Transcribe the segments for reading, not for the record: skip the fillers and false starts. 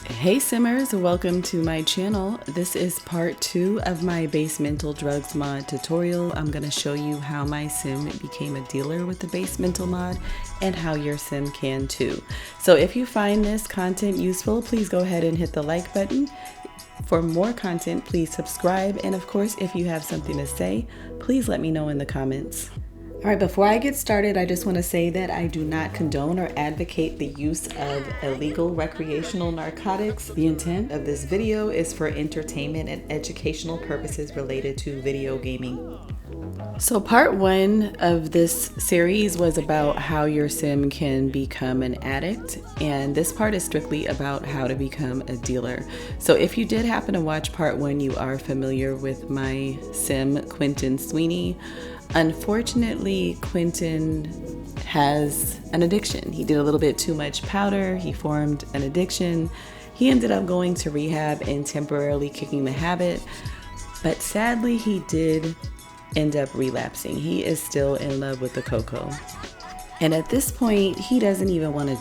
Hey Simmers, welcome to my channel. This is part 2 of my Basemental Drugs Mod tutorial. I'm going to show you how my sim became a dealer with the Basemental mod and how your sim can too. So if you find this content useful, please go ahead and hit the like button. For more content, please subscribe, and of course, if you have something to say, please let me know in the comments. All right, before I get started, I just want to say that I do not condone or advocate the use of illegal recreational narcotics. The intent of this video is for entertainment and educational purposes related to video gaming. So part 1 of this series was about how your sim can become an addict, and this part is strictly about how to become a dealer. So if you did happen to watch part 1, you are familiar with my sim, Quentin Sweeney. Unfortunately, Quentin has an addiction. He did a little bit too much powder. He formed an addiction. He ended up going to rehab and temporarily kicking the habit, but sadly he did end up relapsing. He is still in love with the cocoa. And at this point, he doesn't even want to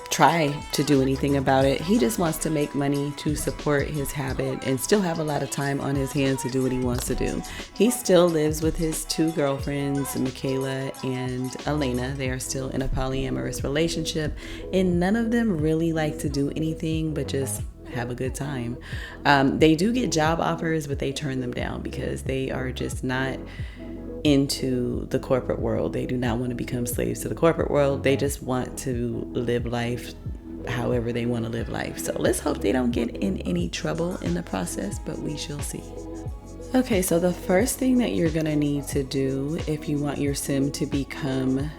try to do anything about it. He just wants to make money to support his habit and still have a lot of time on his hands to do what he wants to do. He still lives with his 2 girlfriends, Michaela and Elena. They are still in a polyamorous relationship, and none of them really like to do anything but just have a good time. They do get job offers, but they turn them down because they are just not into the corporate world. They do not want to become slaves to the corporate world. They just want to live life however they want to live life. So let's hope they don't get in any trouble in the process, but we shall see. Okay, so the first thing that you're gonna need to do if you want your sim to become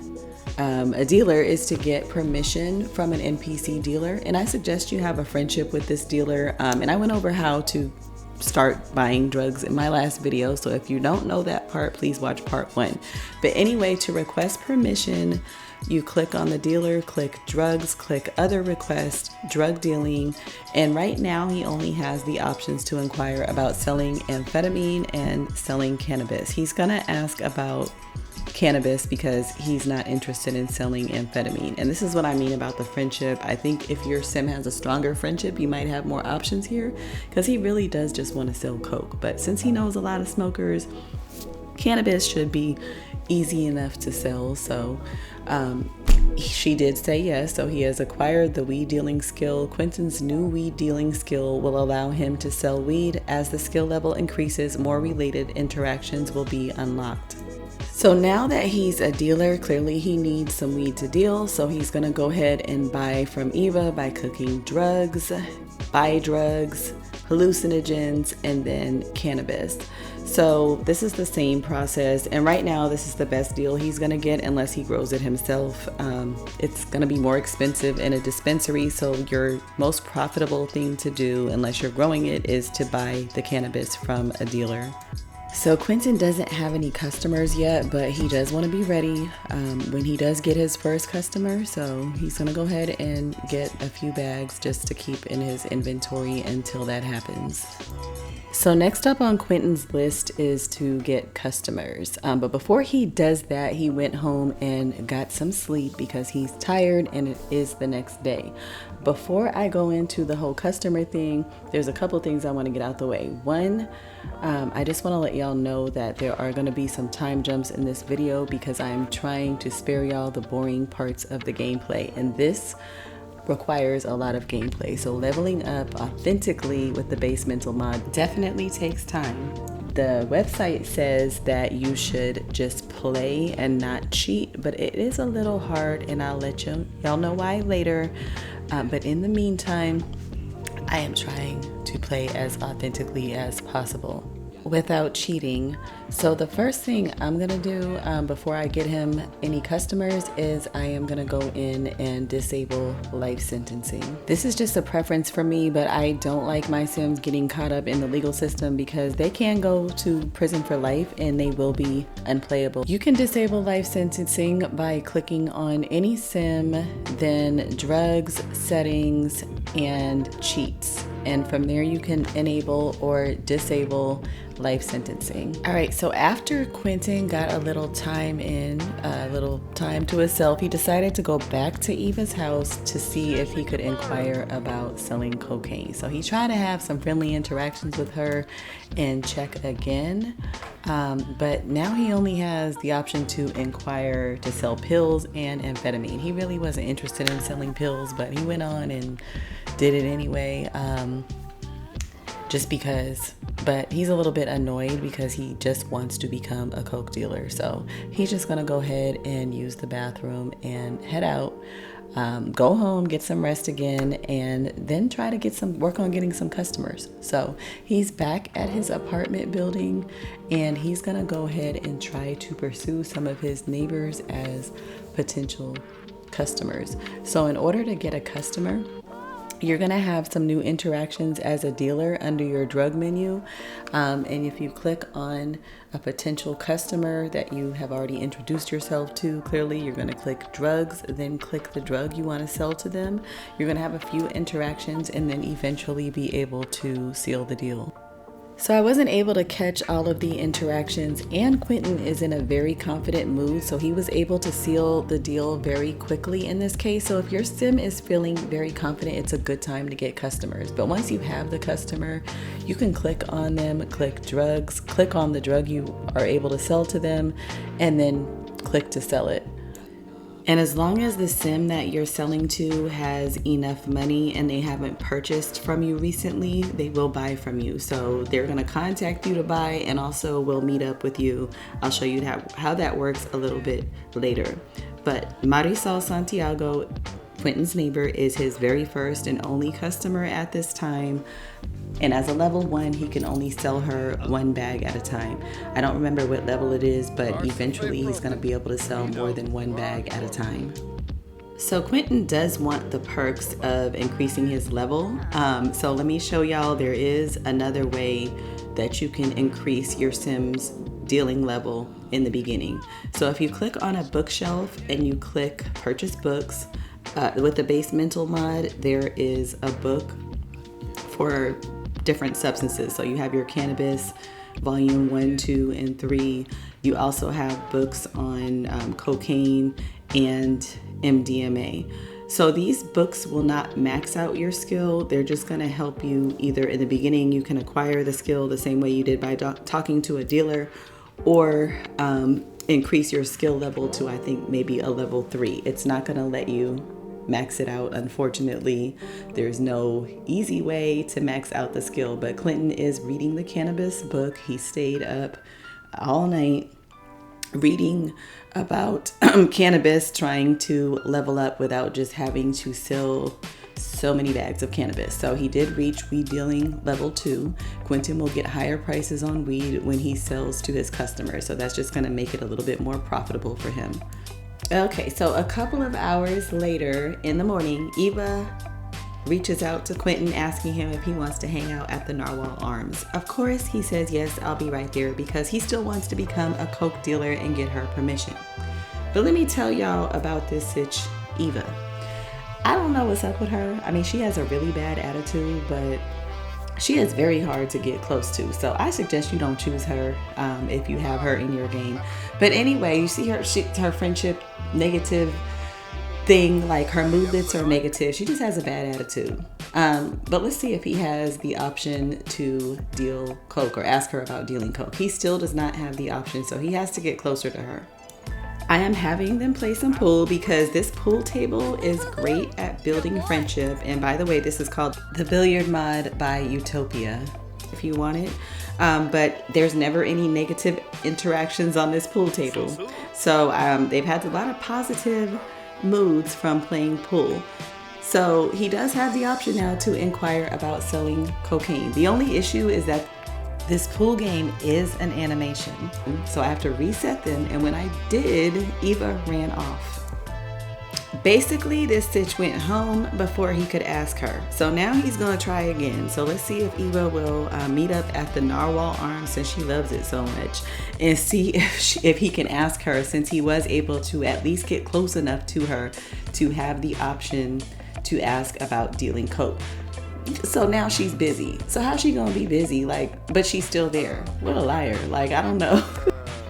a dealer is to get permission from an NPC dealer. And I suggest you have a friendship with this dealer. And I went over how to start buying drugs in my last video, so if you don't know that part, please watch part 1. But anyway, to request permission, you click on the dealer, click drugs, click other request, drug dealing, and right now he only has the options to inquire about selling amphetamine and selling cannabis. He's gonna ask about cannabis because he's not interested in selling amphetamine. And this is what I mean about the friendship. I think if your sim has a stronger friendship, you might have more options here, because he really does just want to sell coke. But since he knows a lot of smokers, cannabis should be easy enough to sell. So she did say yes, so he has acquired the weed dealing skill. Quentin's new weed dealing skill will allow him to sell weed. As the skill level increases, more related interactions will be unlocked. So now that he's a dealer, clearly he needs some weed to deal, so he's gonna go ahead and buy from Eva by cooking drugs, buy drugs, hallucinogens, and then cannabis. So this is the same process, and right now this is the best deal he's gonna get unless he grows it himself. It's gonna be more expensive in a dispensary, so your most profitable thing to do, unless you're growing it, is to buy the cannabis from a dealer. So Quentin doesn't have any customers yet, but he does want to be ready when he does get his first customer. So he's going to go ahead and get a few bags just to keep in his inventory until that happens. So next up on Quentin's list is to get customers. But before he does that, he went home and got some sleep because he's tired and it is the next day. Before I go into the whole customer thing, there's a couple things I want to get out the way. One, I just want to let y'all know that there are going to be some time jumps in this video because I'm trying to spare y'all the boring parts of the gameplay, and this requires a lot of gameplay. So leveling up authentically with the Basemental mod definitely takes time. The website says that you should just play and not cheat, but it is a little hard, and I'll let y'all know why later. But in the meantime, I am trying to play as authentically as possible without cheating. So the first thing I'm gonna do before I get him any customers is I am gonna go in and disable life sentencing. This is just a preference for me, but I don't like my sims getting caught up in the legal system because they can go to prison for life and they will be unplayable. You can disable life sentencing by clicking on any sim, then drugs, settings, and cheats. and from there you can enable or disable life sentencing. All right, so after Quentin got a little time to himself, he decided to go back to Eva's house to see if he could inquire about selling cocaine. So he tried to have some friendly interactions with her and check again, but now he only has the option to inquire to sell pills and amphetamine. He really wasn't interested in selling pills, but he went on and did it anyway, just because. But he's a little bit annoyed because he just wants to become a coke dealer. So he's just gonna go ahead and use the bathroom and head out, go home, get some rest again, and then try to work on getting some customers. So he's back at his apartment building, and he's gonna go ahead and try to pursue some of his neighbors as potential customers. So in order to get a customer, you're gonna have some new interactions as a dealer under your drug menu. And if you click on a potential customer that you have already introduced yourself to, clearly you're gonna click drugs, then click the drug you wanna sell to them. You're gonna have a few interactions and then eventually be able to seal the deal. So I wasn't able to catch all of the interactions, and Quentin is in a very confident mood, so he was able to seal the deal very quickly in this case. So if your sim is feeling very confident, it's a good time to get customers. But once you have the customer, you can click on them, click drugs, click on the drug you are able to sell to them, and then click to sell it. And as long as the sim that you're selling to has enough money and they haven't purchased from you recently, they will buy from you. So they're gonna contact you to buy, and also will meet up with you. I'll show you how that works a little bit later. But Marisol Santiago, Quentin's neighbor, is his very first and only customer at this time. And as a level 1, he can only sell her 1 bag at a time. I don't remember what level it is, but eventually he's gonna be able to sell more than 1 bag at a time. So Quentin does want the perks of increasing his level. So let me show y'all, there is another way that you can increase your sim's dealing level in the beginning. So if you click on a bookshelf and you click purchase books, with the Basemental mod, there is a book for different substances. So you have your cannabis, volume 1, 2, and 3. You also have books on cocaine and MDMA. So these books will not max out your skill. They're just gonna help you either in the beginning, you can acquire the skill the same way you did by talking to a dealer, or increase your skill level to, I think, maybe a level 3. It's not gonna let you max it out, unfortunately. There's no easy way to max out the skill, but Quentin is reading the cannabis book. He stayed up all night reading about cannabis, trying to level up without just having to sell so many bags of cannabis. So he did reach weed dealing level 2. Quentin will get higher prices on weed when he sells to his customers, so that's just going to make it a little bit more profitable for him. Okay, so a couple of hours later in the morning, Eva reaches out to Quentin asking him if he wants to hang out at the Narwhal Arms. Of course, he says, yes, I'll be right there, because he still wants to become a coke dealer and get her permission. But let me tell y'all about this bitch, Eva. I don't know what's up with her. I mean, she has a really bad attitude, but she is very hard to get close to. So I suggest you don't choose her if you have her in your game. But anyway, you see her friendship negative thing, like her movements are negative. She just has a bad attitude. But let's see if he has the option to deal coke or ask her about dealing coke. He still does not have the option, so he has to get closer to her. I am having them play some pool because this pool table is great at building friendship. And by the way, this is called the Billiard Mod by Utopia, if you want it. But there's never any negative interactions on this pool table. So they've had a lot of positive moods from playing pool. So he does have the option now to inquire about selling cocaine. The only issue is that this pool game is an animation, so I have to reset them, and when I did, Eva ran off. Basically, this stitch went home before he could ask her. So now he's gonna try again. So let's see if Eva will meet up at the Narwhal Arms, since she loves it so much, and see if he can ask her, since he was able to at least get close enough to her to have the option to ask about dealing coke. So now she's busy. So how's she gonna be busy? Like, but she's still there. What a liar. Like, I don't know.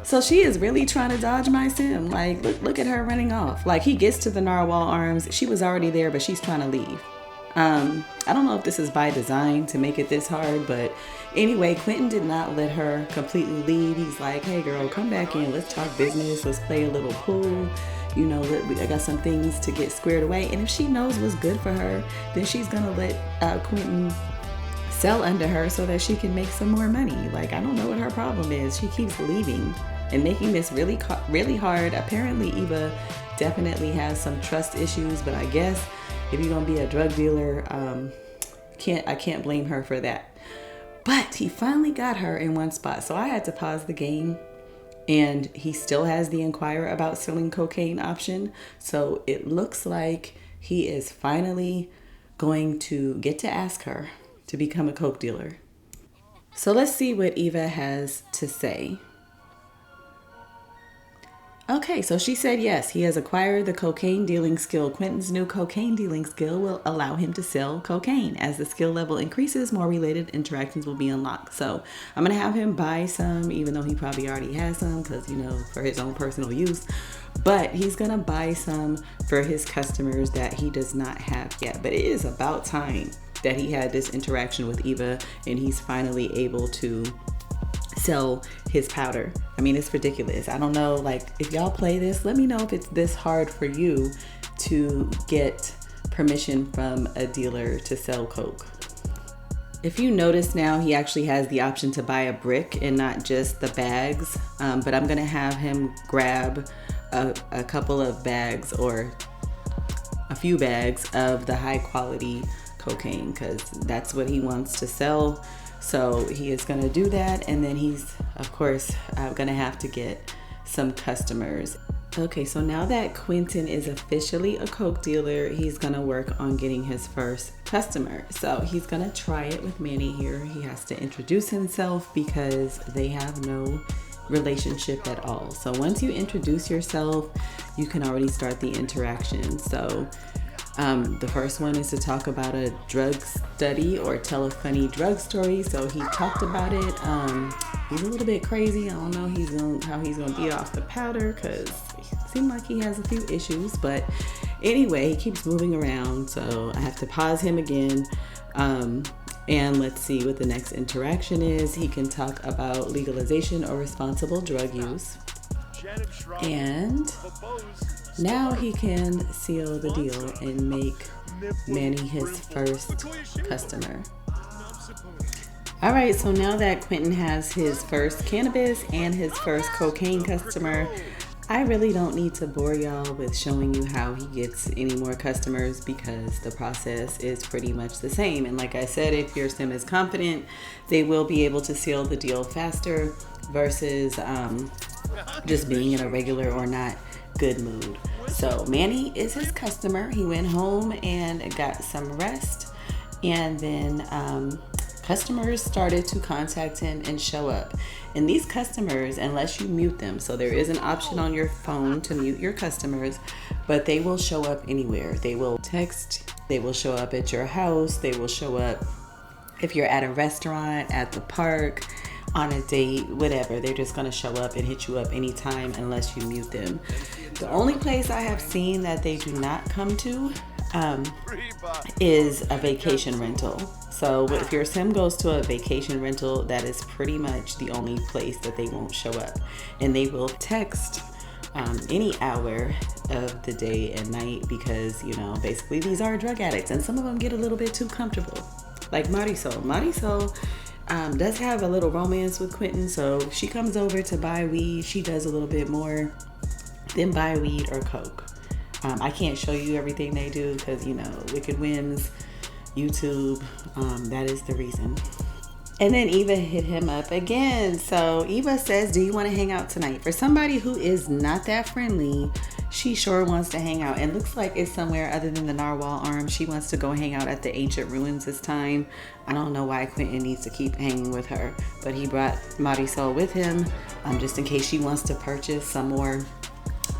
So she is really trying to dodge my sim. Like, look at her running off. Like, he gets to the narwhal arms. She was already there, but she's trying to leave. I don't know if this is by design to make it this hard, but anyway, Quentin did not let her completely leave. He's like, hey girl, come back in. Let's talk business. Let's play a little pool. You know, I got some things to get squared away. And if she knows what's good for her, then she's going to let Quentin sell under her so that she can make some more money. Like, I don't know what her problem is. She keeps leaving and making this really hard. Apparently, Eva definitely has some trust issues, but I guess if you're gonna be a drug dealer, I can't blame her for that. But he finally got her in one spot, so I had to pause the game. And he still has the inquire about selling cocaine option. So it looks like he is finally going to get to ask her to become a coke dealer. So let's see what Eva has to say. Okay, so she said yes, he has acquired the cocaine dealing skill. Quentin's new cocaine dealing skill will allow him to sell cocaine. As the skill level increases, more related interactions will be unlocked. So I'm going to have him buy some, even though he probably already has some because, you know, for his own personal use. But he's going to buy some for his customers that he does not have yet. But it is about time that he had this interaction with Eva and he's finally able to sell his powder. I mean, it's ridiculous. I don't know, like, if y'all play this, let me know if it's this hard for you to get permission from a dealer to sell coke. If you notice now, he actually has the option to buy a brick and not just the bags, but I'm gonna have him grab a couple of bags or a few bags of the high quality cocaine because that's what he wants to sell. So he is going to do that, and then he's, of course, going to have to get some customers. Okay, so now that Quentin is officially a coke dealer, he's going to work on getting his first customer. So he's going to try it with Manny here. He has to introduce himself because they have no relationship at all. So once you introduce yourself, you can already start the interaction. So the first one is to talk about a drug study or tell a funny drug story. So he talked about it. He's a little bit crazy. I don't know how he's gonna be off the powder because it seemed like he has a few issues. But anyway, he keeps moving around. So I have to pause him again. And let's see what the next interaction is. He can talk about legalization or responsible drug use. And now he can seal the deal and make Manny his first customer. All right, so now that Quentin has his first cannabis and his first cocaine customer, I really don't need to bore y'all with showing you how he gets any more customers because the process is pretty much the same. And like I said, if your sim is confident, they will be able to seal the deal faster versus just being in a regular or not good mood. So Manny is his customer. He went home and got some rest, and then customers started to contact him and show up. And these customers, unless you mute them, so there is an option on your phone to mute your customers, but they will show up anywhere. They will text, they will show up at your house, they will show up if you're at a restaurant, at the park, on a date, whatever. They're just gonna show up and hit you up anytime unless you mute them. The only place I have seen that they do not come to is a vacation rental. So if your sim goes to a vacation rental, that is pretty much the only place that they won't show up. And they will text any hour of the day and night because, you know, basically these are drug addicts and some of them get a little bit too comfortable. Like Marisol. Marisol does have a little romance with Quentin, so she comes over to buy weed. She does a little bit more than buy weed or coke. I can't show you everything they do because, you know, Wicked Wins, YouTube, that is the reason. And then Eva hit him up again. So Eva says, do you want to hang out tonight? For somebody who is not that friendly, she sure wants to hang out. And looks like it's somewhere other than the Narwhal Arm. She wants to go hang out at the ancient ruins this time. I don't know why Quentin needs to keep hanging with her, but he brought Marisol with him just in case she wants to purchase some more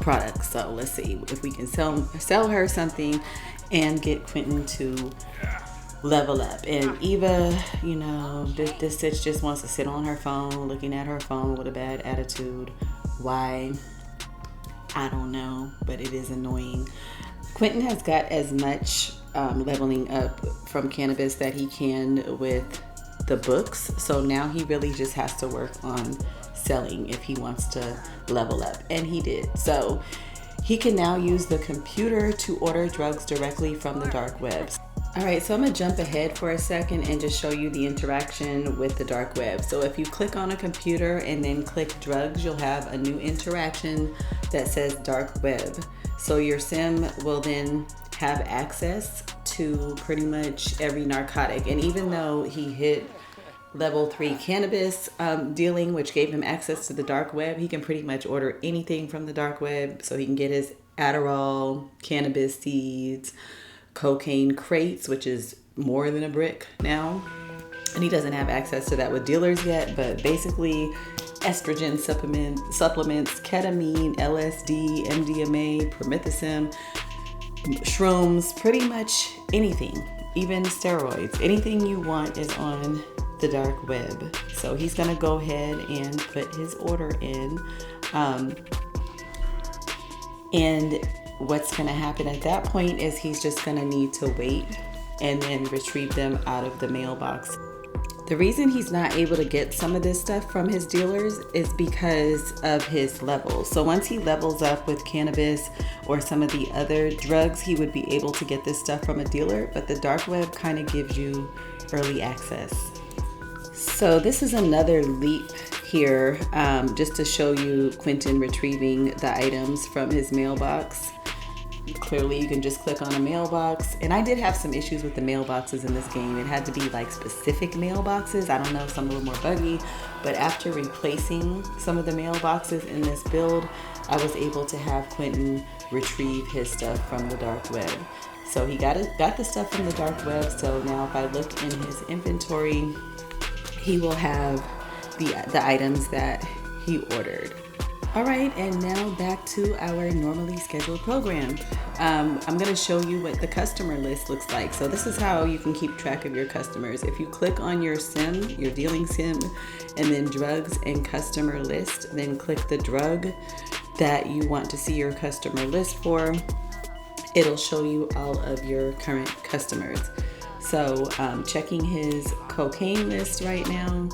products. So let's see if we can sell her something and get Quentin to level up. And Eva, you know, this bitch just wants to sit on her phone, looking at her phone with a bad attitude. Why? I don't know, but it is annoying. Quentin has got as much leveling up from cannabis that he can with the books. So now he really just has to work on selling if he wants to level up. And he did. So he can now use the computer to order drugs directly from the dark web. All right, so I'm gonna jump ahead for a second and just show you the interaction with the dark web. So if you click on a computer and then click drugs, you'll have a new interaction that says dark web. So your sim will then have access to pretty much every narcotic. And even though he hit level 3 cannabis dealing, which gave him access to the dark web, he can pretty much order anything from the dark web. So he can get his Adderall, cannabis seeds, cocaine crates, which is more than a brick now. And he doesn't have access to that with dealers yet, but basically estrogen supplements, ketamine, LSD, MDMA, promethazine, shrooms, pretty much anything, even steroids. Anything you want is on the dark web. So he's gonna go ahead and put his order in. And what's gonna happen at that point is he's just gonna need to wait and then retrieve them out of the mailbox. The reason he's not able to get some of this stuff from his dealers is because of his levels. So once he levels up with cannabis or some of the other drugs, he would be able to get this stuff from a dealer, but the dark web kind of gives you early access. So this is another leap here, just to show you Quentin retrieving the items from his mailbox. Clearly you can just click on a mailbox, and I did have some issues with the mailboxes in this game. It had to be like specific mailboxes. I don't know, some were more buggy, but after replacing some of the mailboxes in this build, I was able to have Quentin retrieve his stuff from the dark web. So he got the stuff from the dark web. So now if I look in his inventory, he will have the items that he ordered. All right, and now back to our normally scheduled program. I'm gonna show you what the customer list looks like. So this is how you can keep track of your customers. If you click on your sim, your dealing sim, and then drugs and customer list, then click the drug that you want to see your customer list for, it'll show you all of your current customers. So checking his cocaine list right now,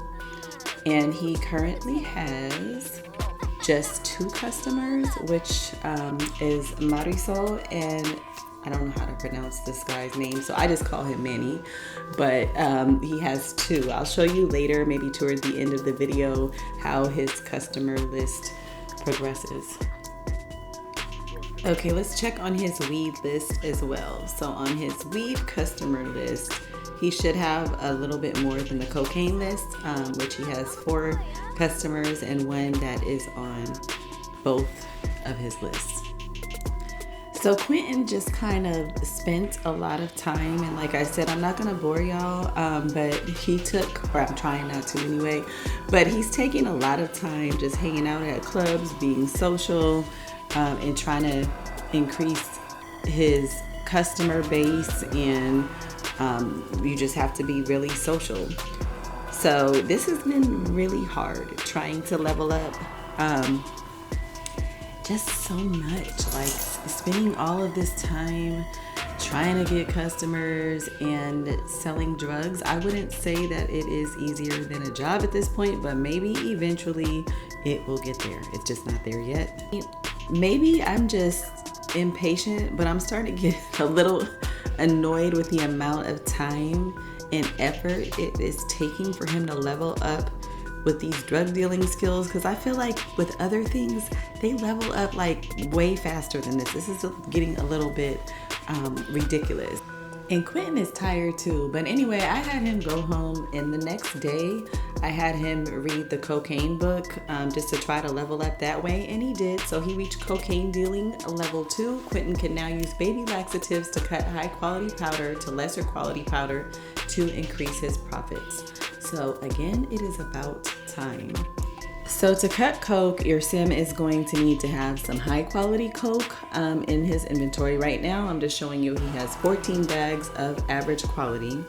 and he currently has just 2 customers, which is Marisol, and I don't know how to pronounce this guy's name, so I just call him Manny, but he has 2. I'll show you later, maybe toward the end of the video, how his customer list progresses. Okay, let's check on his weed list as well. So on his weed customer list, he should have a little bit more than the cocaine list, which he has 4 customers and 1 that is on both of his lists. So Quentin just kind of spent a lot of time, and like I said, I'm not gonna bore y'all, but he took, or I'm trying not to anyway, but he's taking a lot of time just hanging out at clubs, being social, and trying to increase his customer base, and you just have to be really social. So this has been really hard trying to level up. Just so much, like spending all of this time trying to get customers and selling drugs. I wouldn't say that it is easier than a job at this point, but maybe eventually it will get there. It's just not there yet. Maybe I'm just impatient, but I'm starting to get a little annoyed with the amount of time and effort it is taking for him to level up with these drug dealing skills, because I feel like with other things they level up like way faster than this. This is getting a little bit ridiculous. And Quentin is tired too. But anyway, I had him go home, and the next day I had him read the cocaine book just to try to level up that way, and he did. So he reached cocaine dealing level 2. Quentin can now use baby laxatives to cut high quality powder to lesser quality powder to increase his profits. So again, it is about time. So to cut coke, your sim is going to need to have some high quality coke in his inventory. Right now, I'm just showing you he has 14 bags of average quality.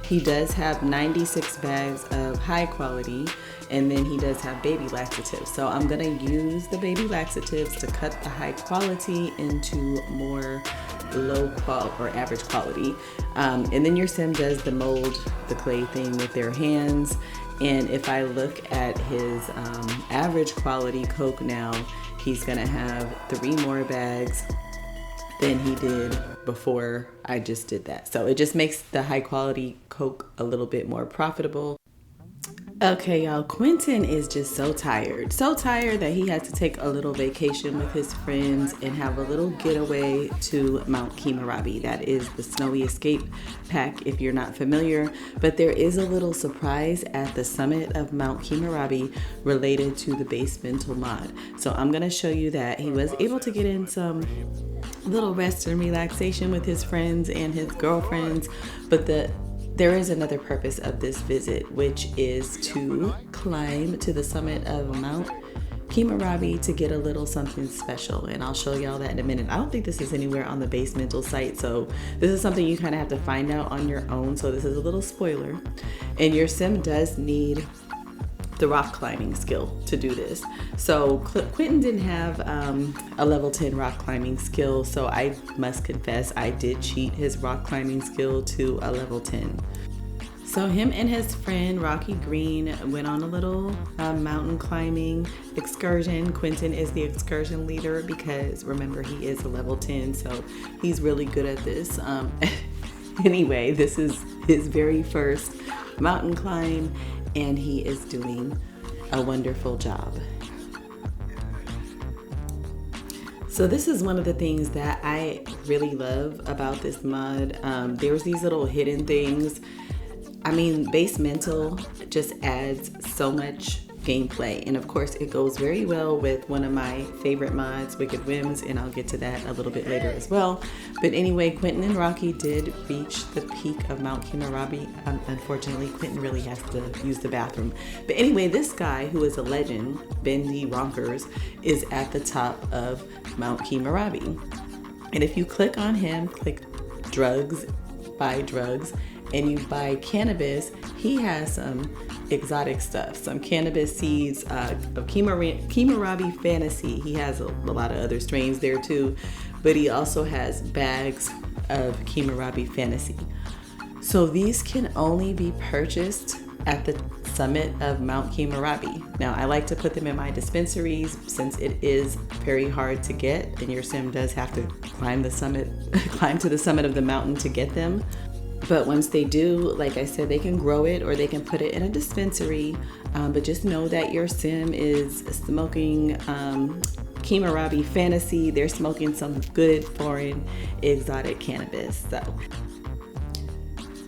He does have 96 bags of high quality, and then he does have baby laxatives. So I'm gonna use the baby laxatives to cut the high quality into more low quality or average quality. And then your sim does the mold, the clay thing with their hands. And if I look at his average quality coke now, he's gonna have 3 more bags than he did before I just did that. So it just makes the high quality coke a little bit more profitable. Okay, y'all, Quentin is just so tired that he had to take a little vacation with his friends and have a little getaway to Mount Kimarabi. That is the snowy escape pack if you're not familiar, but there is a little surprise at the summit of Mount Kimarabi related to the Basemental mod. So I'm gonna show you that. He was able to get in some little rest and relaxation with his friends and his girlfriends, but there is another purpose of this visit, which is to climb to the summit of Mount Kimarabi to get a little something special, and I'll show y'all that in a minute. I don't think this is anywhere on the Basemental site, so this is something you kind of have to find out on your own, so this is a little spoiler. And your sim does need the rock climbing skill to do this. So Quentin didn't have a level 10 rock climbing skill, so I must confess I did cheat his rock climbing skill to a level 10. So him and his friend Rocky Green went on a little mountain climbing excursion. Quentin is the excursion leader because remember he is a level 10, so he's really good at this. Anyway, this is his very first mountain climb, and he is doing a wonderful job. So this is one of the things that I really love about this mod. There's these little hidden things. I mean, Basemental just adds so much gameplay, and of course it goes very well with one of my favorite mods, Wicked Whims, and I'll get to that a little bit later as well. But anyway, Quentin and Rocky did reach the peak of Mount Kimarabi. Unfortunately, Quentin really has to use the bathroom. But anyway, this guy who is a legend, Bendy Ronkers, is at the top of Mount Kimarabi. And if you click on him, click drugs, buy drugs, and you buy cannabis, he has some exotic stuff, some cannabis seeds of Kimarabi Fantasy. He has a lot of other strains there too, but he also has bags of Kimarabi Fantasy. So these can only be purchased at the summit of Mount Kimarabi. Now I like to put them in my dispensaries since it is very hard to get, and your sim does have to climb to the summit of the mountain to get them. But once they do, like I said, they can grow it or they can put it in a dispensary. But just know that your sim is smoking Kimarabi Fantasy. They're smoking some good foreign exotic cannabis. So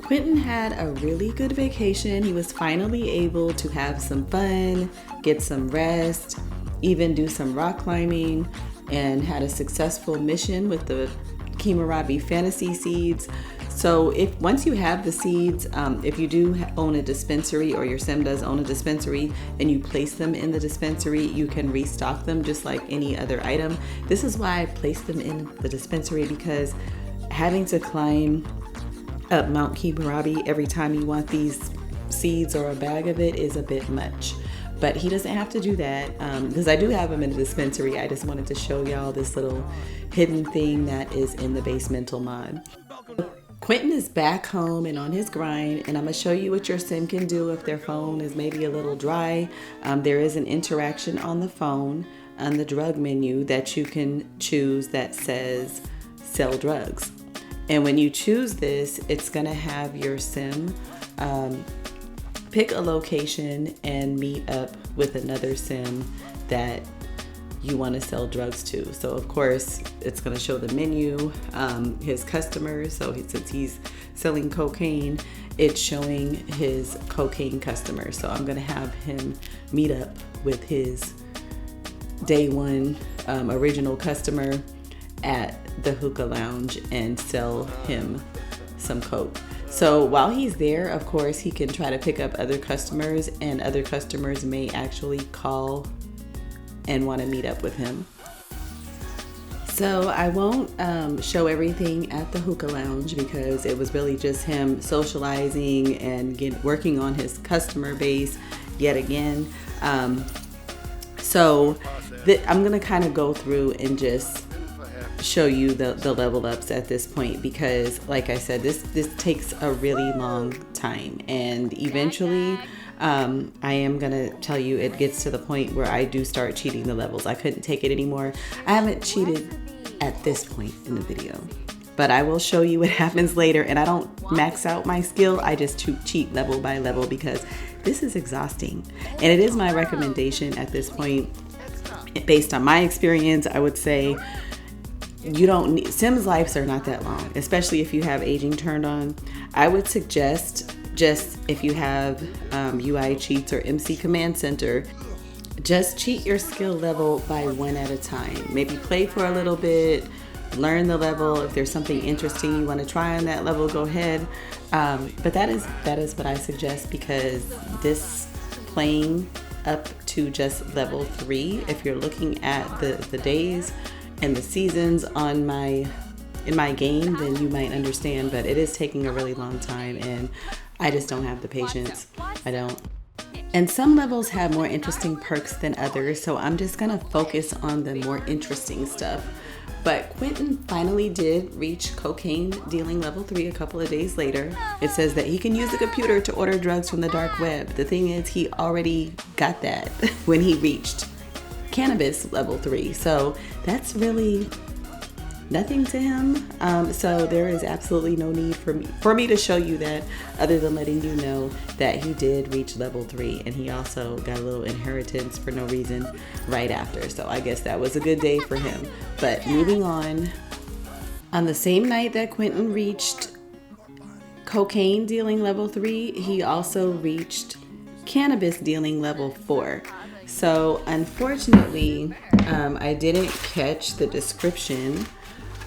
Quentin had a really good vacation. He was finally able to have some fun, get some rest, even do some rock climbing, and had a successful mission with the Kimarabi Fantasy seeds. So once you have the seeds, if you do own a dispensary or your sim does own a dispensary and you place them in the dispensary, you can restock them just like any other item. This is why I placed them in the dispensary, because having to climb up Mount Kimarabi every time you want these seeds or a bag of it is a bit much. But he doesn't have to do that because I do have them in the dispensary. I just wanted to show y'all this little hidden thing that is in the Basemental mod. Quentin is back home and on his grind, and I'm gonna show you what your sim can do if their phone is maybe a little dry. There is an interaction on the phone on the drug menu that you can choose that says sell drugs. And when you choose this, it's gonna have your sim pick a location and meet up with another sim that you want to sell drugs to. So of course it's going to show the menu, his customers. So since he's selling cocaine, it's showing his cocaine customers. So I'm going to have him meet up with his day one original customer at the hookah lounge and sell him some coke. So while he's there, of course, he can try to pick up other customers, and other customers may actually call and want to meet up with him. So I won't show everything at the hookah lounge because it was really just him socializing and working on his customer base yet again. So I'm gonna kind of go through and just show you the level ups at this point, because like I said, this takes a really long time, and eventually I am gonna tell you it gets to the point where I do start cheating the levels. I couldn't take it anymore. I haven't cheated at this point in the video, but I will show you what happens later. And I don't max out my skill, I just cheat level by level because this is exhausting. And it is my recommendation at this point, based on my experience, I would say you don't need, Sims lives are not that long, especially if you have aging turned on. I would suggest, just if you have UI cheats or MC Command Center, just cheat your skill level by one at a time. Maybe play for a little bit, learn the level. If there's something interesting you want to try on that level, go ahead. But that is what I suggest, because this playing up to just level 3, if you're looking at the days and the seasons in my game, then you might understand, but it is taking a really long time, and I just don't have the patience. I don't. And some levels have more interesting perks than others, so I'm just gonna focus on the more interesting stuff. But Quentin finally did reach cocaine dealing level 3 a couple of days later. It says that he can use the computer to order drugs from the dark web. The thing is, he already got that when he reached cannabis level 3. So that's really nothing to him. So there is absolutely no need for me to show you that, other than letting you know that he did reach level 3, and he also got a little inheritance for no reason right after. So I guess that was a good day for him. But moving on the same night that Quentin reached cocaine dealing level 3, he also reached cannabis dealing level 4. So unfortunately, I didn't catch the description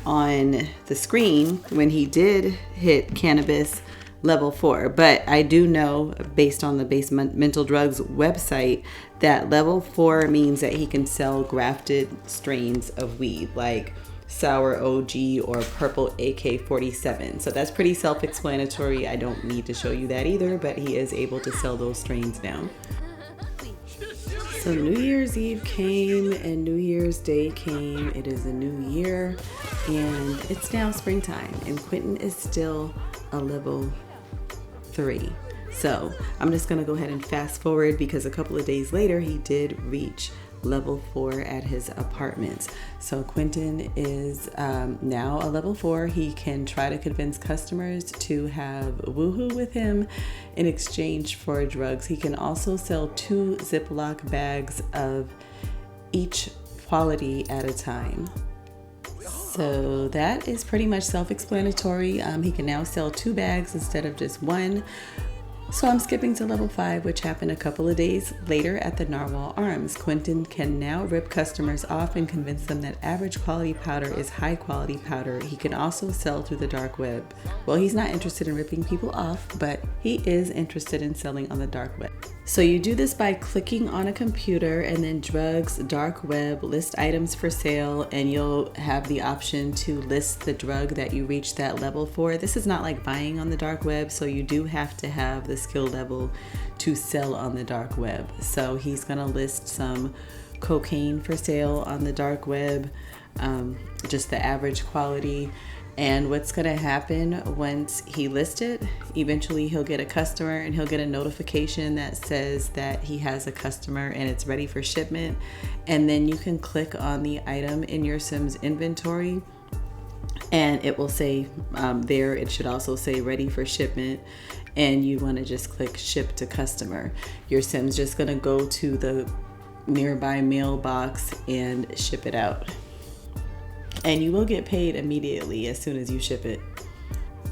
on the screen when he did hit cannabis level 4, but I do know, based on the Basemental Drugs website, that level 4 means that he can sell grafted strains of weed like sour OG or purple AK-47. So that's pretty self-explanatory. I don't need to show you that either, but he is able to sell those strains now. So New Year's Eve came and New Year's Day came. It is a new year, and it's now springtime, and Quentin is still a level 3. So I'm just gonna go ahead and fast forward, because a couple of days later he did reach level 4 at his apartments. So Quentin is now a level 4. He can try to convince customers to have woohoo with him in exchange for drugs. He can also sell 2 Ziploc bags of each quality at a time. So that is pretty much self-explanatory. He can now sell 2 bags instead of just 1. So I'm skipping to level 5, which happened a couple of days later at the Narwhal Arms. Quentin can now rip customers off and convince them that average quality powder is high quality powder. He can also sell through the dark web. Well, he's not interested in ripping people off, but he is interested in selling on the dark web. So you do this by clicking on a computer and then drugs, dark web, list items for sale, and you'll have the option to list the drug that you reach that level for. This is not like buying on the dark web, so you do have to have the skill level to sell on the dark web. So he's gonna list some cocaine for sale on the dark web, just the average quality. And what's gonna happen once he lists it, eventually he'll get a customer and he'll get a notification that says that he has a customer and it's ready for shipment. And then you can click on the item in your Sims inventory, and it will say there, it should also say ready for shipment, and you wanna just click ship to customer. Your Sim's just gonna go to the nearby mailbox and ship it out. And you will get paid immediately as soon as you ship it.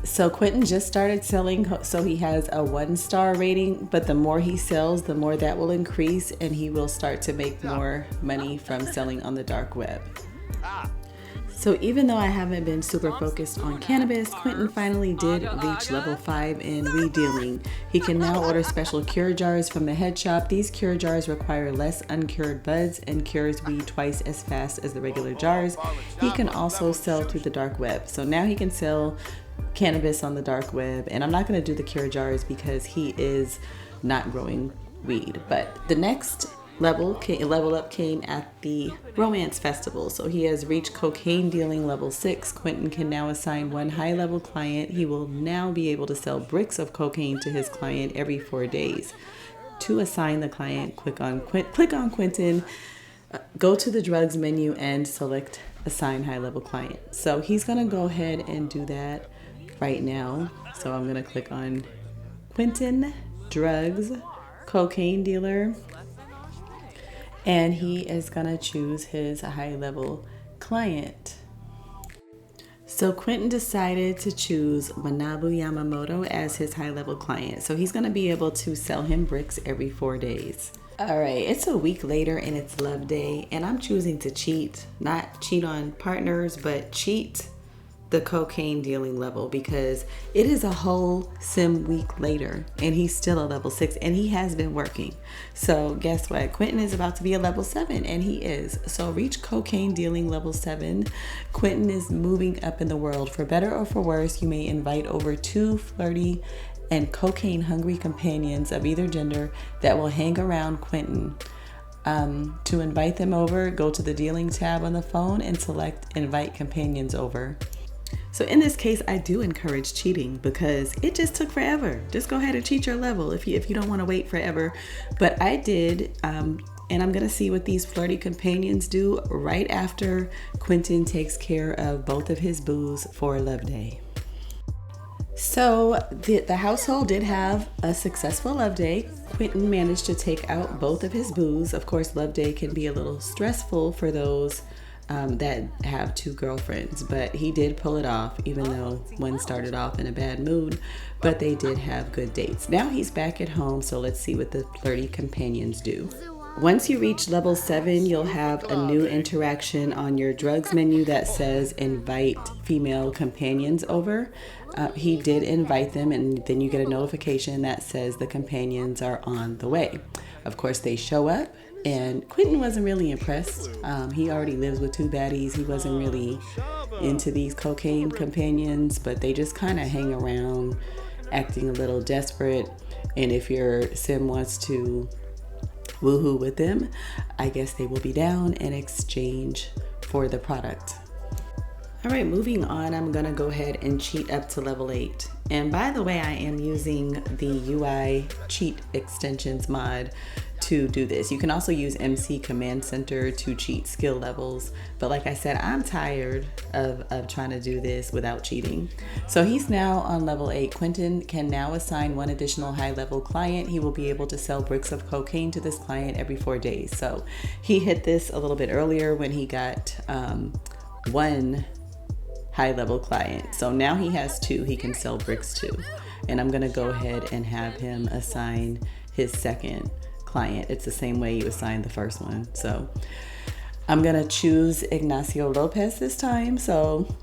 So Quentin just started selling, so he has a 1-star rating, but the more he sells, the more that will increase, and he will start to make more money from selling on the dark web. So even though I haven't been super focused on cannabis, Quentin finally did reach level 5 in weed dealing. He can now order special cure jars from the head shop. These cure jars require less uncured buds and cures weed twice as fast as the regular jars. He can also sell through the dark web. So now he can sell cannabis on the dark web, and I'm not going to do the cure jars because he is not growing weed. But the next level up came at the romance festival. So he has reached cocaine dealing level 6. Quentin can now assign one high level client. He will now be able to sell bricks of cocaine to his client every 4 days. To assign the client, click on Quentin, go to the drugs menu and select assign high level client. So he's gonna go ahead and do that right now. So I'm gonna click on Quentin, drugs, cocaine dealer, and he is gonna choose his high level client. So Quentin decided to choose Manabu Yamamoto as his high level client. So he's gonna be able to sell him bricks every 4 days. All right, it's a week later and it's love day, and I'm choosing to cheat, not cheat on partners, but cheat the cocaine dealing level, because it is a whole sim week later and he's still a level 6 and he has been working. So guess what? Quentin is about to be a level 7, and he is. So reach cocaine dealing level 7. Quentin is moving up in the world. For better or for worse, you may invite over 2 flirty and cocaine hungry companions of either gender that will hang around Quentin. To invite them over, go to the dealing tab on the phone and select invite companions over. So in this case, I do encourage cheating because it just took forever. Just go ahead and cheat your level if you don't want to wait forever. But I did, and I'm gonna see what these flirty companions do right after Quentin takes care of both of his boos for Love Day. So the household did have a successful Love Day. Quentin managed to take out both of his boos. Of course, Love Day can be a little stressful for those that have 2 girlfriends, but he did pull it off, even though one started off in a bad mood, but they did have good dates. Now he's back at home, so let's see what the flirty companions do. Once you reach level 7, you'll have a new interaction on your drugs menu that says invite female companions over. He did invite them, and then you get a notification that says the companions are on the way. Of course, they show up, and Quentin wasn't really impressed. He already lives with 2 baddies. He wasn't really into these cocaine companions, but they just kind of hang around, acting a little desperate. And if your sim wants to woohoo with them, I guess they will be down in exchange for the product. All right, moving on, I'm gonna go ahead and cheat up to level 8. And by the way, I am using the UI cheat extensions mod to do this. You can also use MC Command Center to cheat skill levels. But like I said, I'm tired of trying to do this without cheating. So he's now on level 8. Quentin can now assign one additional high level client. He will be able to sell bricks of cocaine to this client every 4 days. So he hit this a little bit earlier when he got 1 high level client. So now he has 2 he can sell bricks to. And I'm gonna go ahead and have him assign his second client. It's the same way you assigned the first one. So I'm gonna choose Ignacio Lopez this time. So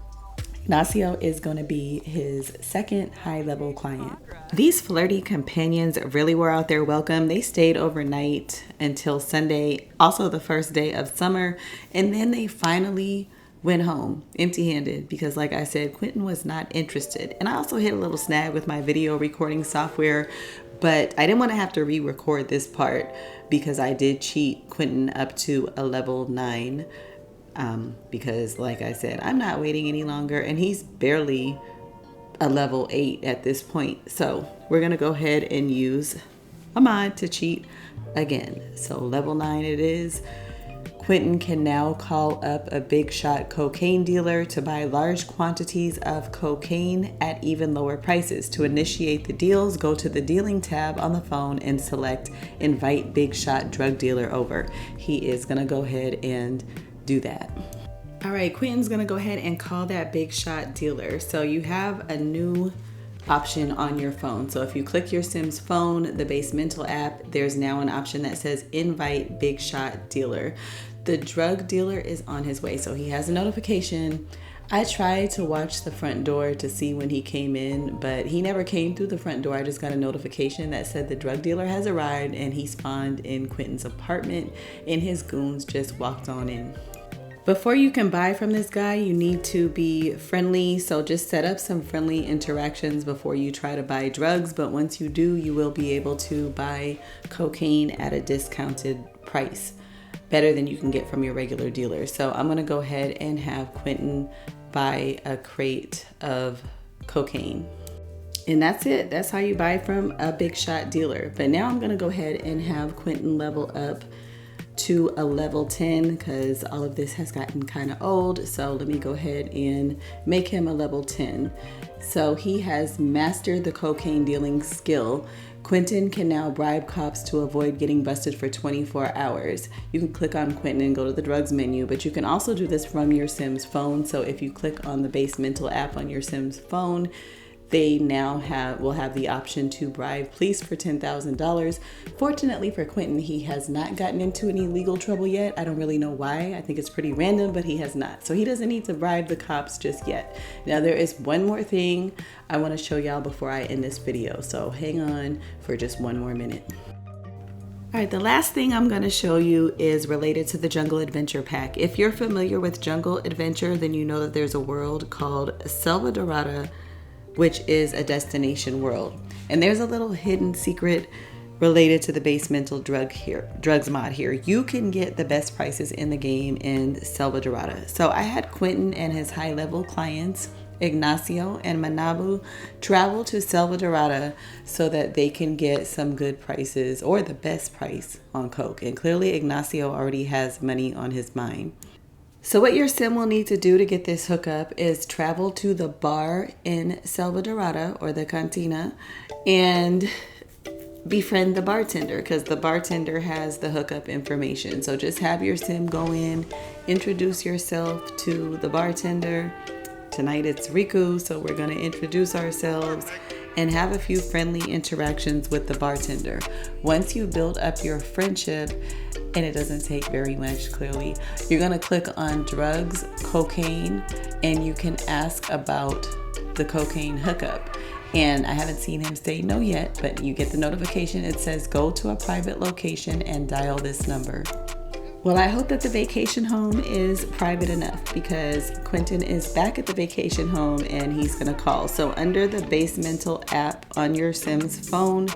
Ignacio is gonna be his second high level client. These flirty companions really were out there welcome. They stayed overnight until Sunday, also the first day of summer, and then they finally went home empty-handed because, like I said, Quentin was not interested. And I also hit a little snag with my video recording software, but I didn't want to have to re-record this part because I did cheat Quentin up to a level 9 because, like I said, I'm not waiting any longer, and he's barely a level 8 at this point. So we're gonna go ahead and use a mod to cheat again. So level 9 it is. Quentin can now call up a big shot cocaine dealer to buy large quantities of cocaine at even lower prices. To initiate the deals, go to the dealing tab on the phone and select invite big shot drug dealer over. He is gonna go ahead and do that. All right, Quentin's gonna go ahead and call that big shot dealer. So you have a new option on your phone. So if you click your Sim's phone, the Basemental app, there's now an option that says invite big shot dealer. The drug dealer is on his way, so he has a notification. I tried to watch the front door to see when he came in, but he never came through the front door. I just got a notification that said the drug dealer has arrived, and he spawned in Quentin's apartment, and his goons just walked on in. Before you can buy from this guy, you need to be friendly, so just set up some friendly interactions before you try to buy drugs. But once you do, you will be able to buy cocaine at a discounted price, better than you can get from your regular dealer. So I'm gonna go ahead and have Quentin buy a crate of cocaine. And that's it. That's how you buy from a big shot dealer. But now I'm gonna go ahead and have Quentin level up to a level 10 because all of this has gotten kind of old. So let me go ahead and make him a level 10. So he has mastered the cocaine dealing skill. Quentin can now bribe cops to avoid getting busted for 24 hours. You can click on Quentin and go to the drugs menu, but you can also do this from your Sims phone. So if you click on the Basemental app on your Sims phone, they now will have the option to bribe police for $10,000. Fortunately for Quentin, he has not gotten into any legal trouble yet. I don't really know why. I think it's pretty random, but he has not. So he doesn't need to bribe the cops just yet. Now there is one more thing I want to show y'all before I end this video. So hang on for just one more minute. All right, the last thing I'm going to show you is related to the Jungle Adventure Pack. If you're familiar with Jungle Adventure, then you know that there's a world called Selvadorada, which is a destination world. And there's a little hidden secret related to the Basemental Drugs Mod here. You can get the best prices in the game in Selvadorada. So I had Quentin and his high-level clients, Ignacio and Manabu, travel to Selvadorada so that they can get some good prices or the best price on coke. And clearly Ignacio already has money on his mind. So what your sim will need to do to get this hookup is travel to the bar in Selvadorada or the cantina and befriend the bartender, because the bartender has the hookup information. So just have your sim go in, introduce yourself to the bartender. Tonight it's Riku, so we're going to introduce ourselves and have a few friendly interactions with the bartender. Once you build up your friendship, and it doesn't take very much, clearly, you're gonna click on drugs, cocaine, and you can ask about the cocaine hookup. And I haven't seen him say no yet, but you get the notification. It says go to a private location and dial this number. Well, I hope that the vacation home is private enough, because Quentin is back at the vacation home and he's gonna call. So under the Basemental app on your Sims phone,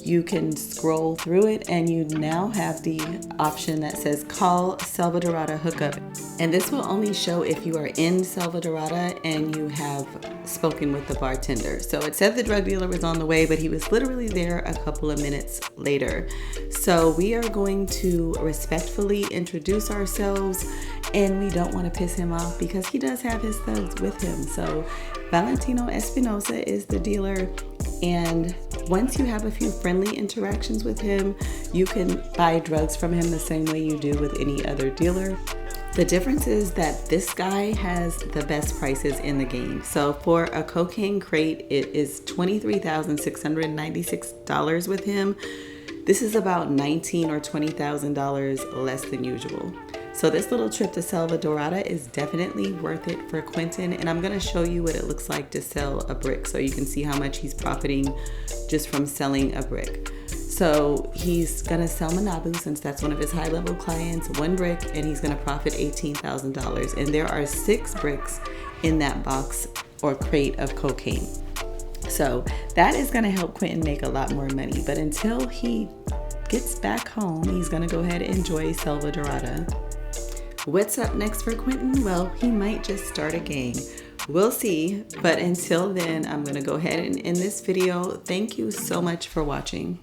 you can scroll through it and you now have the option that says call Selvadorada hookup. And this will only show if you are in Selvadorada and you have spoken with the bartender. So it said the drug dealer was on the way, but he was literally there a couple of minutes later. So we are going to respectfully introduce ourselves, and we don't want to piss him off because he does have his thugs with him. So Valentino Espinosa is the dealer, and once you have a few friendly interactions with him, you can buy drugs from him the same way you do with any other dealer. The difference is that this guy has the best prices in the game. So for a cocaine crate, it is $23,696 with him. This is about $19,000 or $20,000 less than usual. So this little trip to Selvadorada is definitely worth it for Quentin, and I'm gonna show you what it looks like to sell a brick so you can see how much he's profiting just from selling a brick. So he's gonna sell Manabu, since that's one of his high-level clients, one brick, and he's gonna profit $18,000. And there are 6 bricks in that box or crate of cocaine. So that is gonna help Quentin make a lot more money. But until he gets back home, he's gonna go ahead and enjoy Selvadorada. What's up next for Quentin? Well, he might just start a gang. We'll see. But until then, I'm gonna go ahead and end this video. Thank you so much for watching.